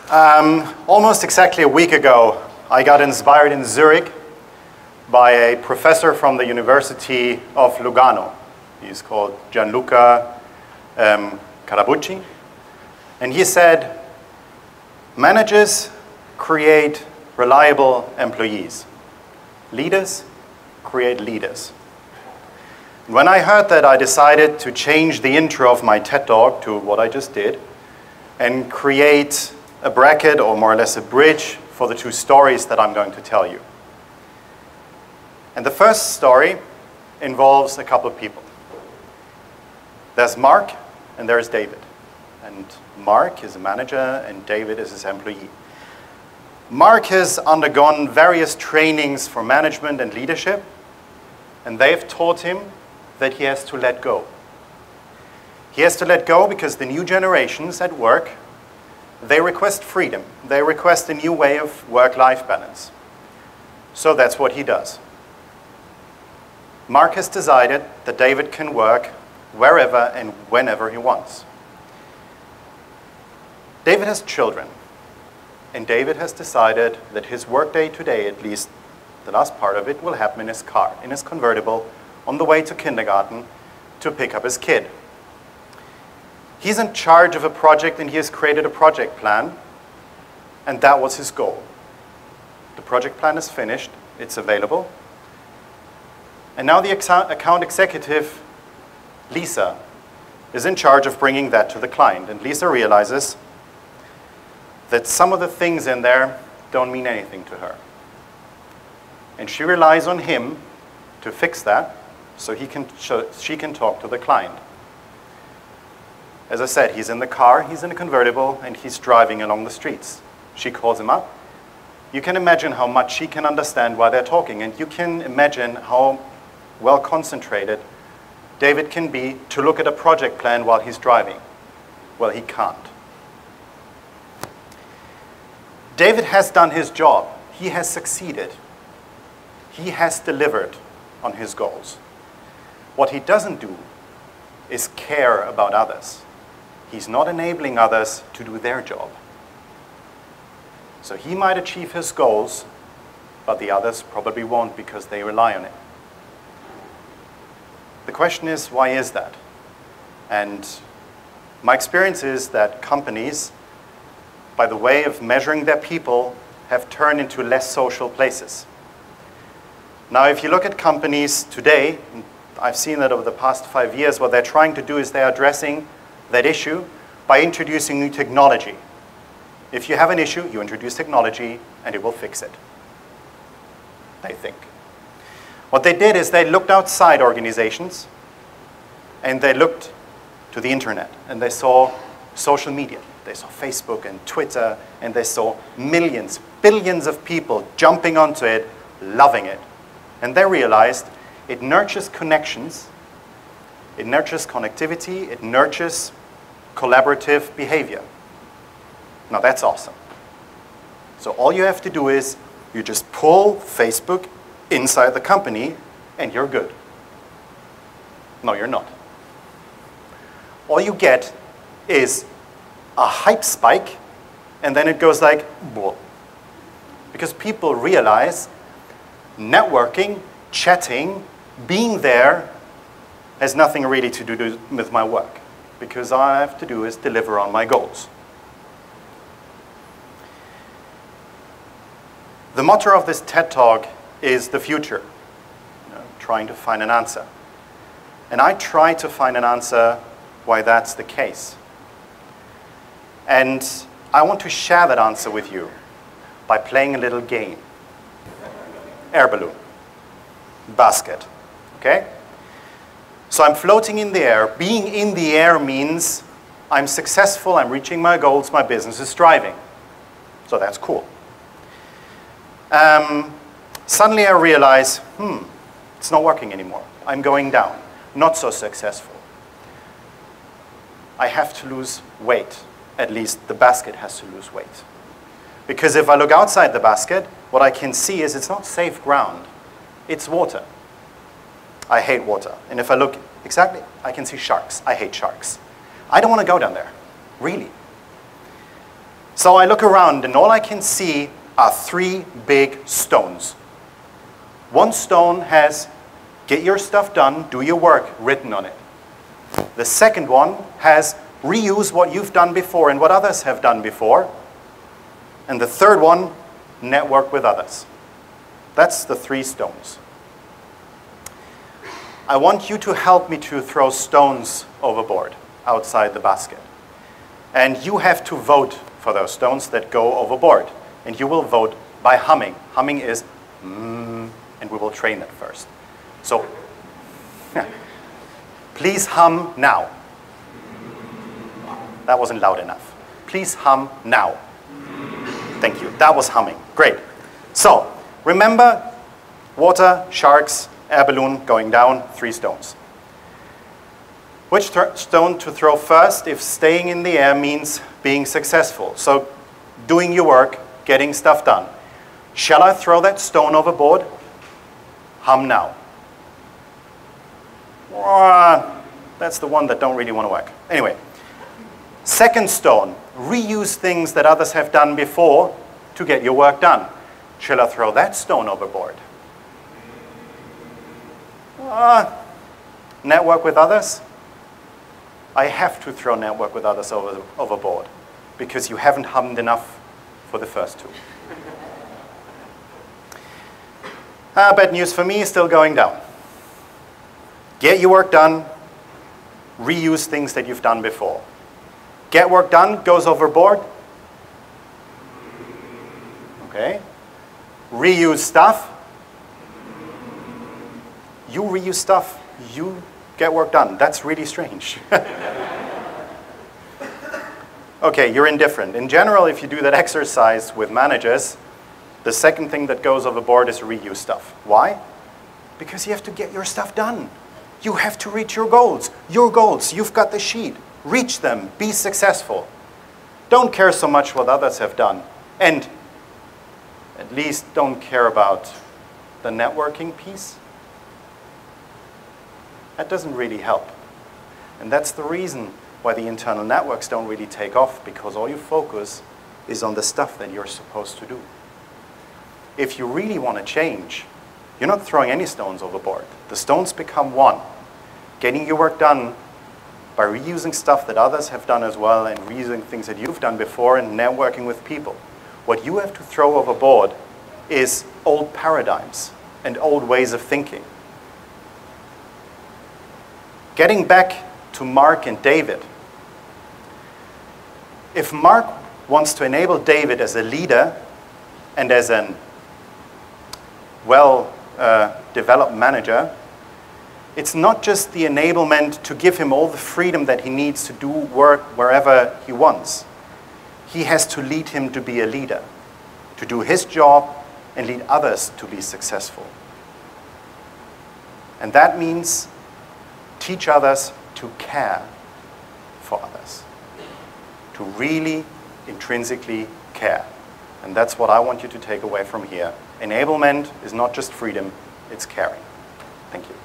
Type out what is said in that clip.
Almost exactly a week ago, I got inspired in Zurich by a professor from the University of Lugano. He's called Gianluca Carabucci. And he said, managers create reliable employees. Leaders create leaders. When I heard that, I decided to change the intro of my TED Talk to what I just did and create a bracket, or more or less a bridge, for the two stories that I'm going to tell you. And the first story involves a couple of people. There's Mark and there's David. And Mark is a manager and David is his employee. Mark has undergone various trainings for management and leadership, and they've taught him that he has to let go. He has to let go because the new generations at work, they request freedom. They request a new way of work-life balance. So that's what he does. Mark has decided that David can work wherever and whenever he wants. David has children, and David has decided that his workday today, at least the last part of it, will happen in his car, in his convertible, on the way to kindergarten to pick up his kid. He's in charge of a project and he has created a project plan, and that was his goal. The project plan is finished, it's available, and now the account executive, Lisa, is in charge of bringing that to the client, and Lisa realizes that some of the things in there don't mean anything to her. And she relies on him to fix that so she can talk to the client. As I said, he's in the car, he's in a convertible, and he's driving along the streets. She calls him up. You can imagine how much she can understand while they're talking, and you can imagine how well concentrated David can be to look at a project plan while he's driving. Well, he can't. David has done his job. He has succeeded. He has delivered on his goals. What he doesn't do is care about others. He's not enabling others to do their job. So he might achieve his goals, but the others probably won't because they rely on it. The question is, why is that? And my experience is that companies, by the way of measuring their people, have turned into less social places. Now, if you look at companies today, I've seen that over the past 5 years, what they're trying to do is they're addressing that issue by introducing new technology. If you have an issue, you introduce technology and it will fix it, they think. What they did is they looked outside organizations and they looked to the internet and they saw social media. They saw Facebook and Twitter, and they saw millions, billions of people jumping onto it, loving it. And they realized it nurtures connections, it nurtures connectivity, it nurtures collaborative behavior. Now that's awesome. So all you have to do is you just pull Facebook inside the company and you're good. No, you're not. All you get is a hype spike, and then it goes like, whoa. Because people realize networking, chatting, being there has nothing really to do with my work, because all I have to do is deliver on my goals. The motto of this TED Talk is the future, trying to find an answer. And I try to find an answer why that's the case. And I want to share that answer with you by playing a little game. Air balloon, basket, okay? So I'm floating in the air. Being in the air means I'm successful, I'm reaching my goals, my business is thriving. So that's cool. Suddenly I realize, it's not working anymore. I'm going down, not so successful. I have to lose weight. At least the basket has to lose weight. Because if I look outside the basket, what I can see is it's not safe ground. It's water. I hate water. And if I look exactly, I can see sharks. I hate sharks. I don't want to go down there, really. So I look around and all I can see are 3 big stones. One stone has "Get your stuff done, do your work" written on it. The second one has "Reuse what you've done before and what others have done before." And the third one, "Network with others." That's the 3 stones. I want you to help me to throw stones overboard outside the basket. And you have to vote for those stones that go overboard. And you will vote by humming. Humming is and we will train it first. So, please hum now. That wasn't loud enough. Please hum now. Thank you. That was humming. Great. So, remember, water, sharks, air balloon going down, 3 stones. Which stone to throw first if staying in the air means being successful? So, doing your work, getting stuff done. Shall I throw that stone overboard? Hum now. That's the one that don't really want to work. Anyway, second stone, reuse things that others have done before to get your work done. Shall I throw that stone overboard? Network with others? I have to throw network with others overboard because you haven't hummed enough for the first 2. Bad news for me, still going down. Get your work done, reuse things that you've done before. Get work done goes overboard. Okay. Reuse stuff. You reuse stuff, you get work done. That's really strange. Okay, you're indifferent. In general, if you do that exercise with managers, the second thing that goes overboard is reuse stuff. Why? Because you have to get your stuff done. You have to reach your goals. Your goals, you've got the sheet. Reach them, be successful. Don't care so much what others have done. And at least don't care about the networking piece. That doesn't really help. And that's the reason why the internal networks don't really take off, because all your focus is on the stuff that you're supposed to do. If you really want to change, you're not throwing any stones overboard. The stones become one. Getting your work done by reusing stuff that others have done as well and reusing things that you've done before and networking with people. What you have to throw overboard is old paradigms and old ways of thinking. Getting back to Mark and David. If Mark wants to enable David as a leader and as an well-developed manager, it's not just the enablement to give him all the freedom that he needs to do work wherever he wants. He has to lead him to be a leader, to do his job and lead others to be successful. And that means teach others to care for others, to really intrinsically care. And that's what I want you to take away from here. Enablement is not just freedom, it's caring. Thank you.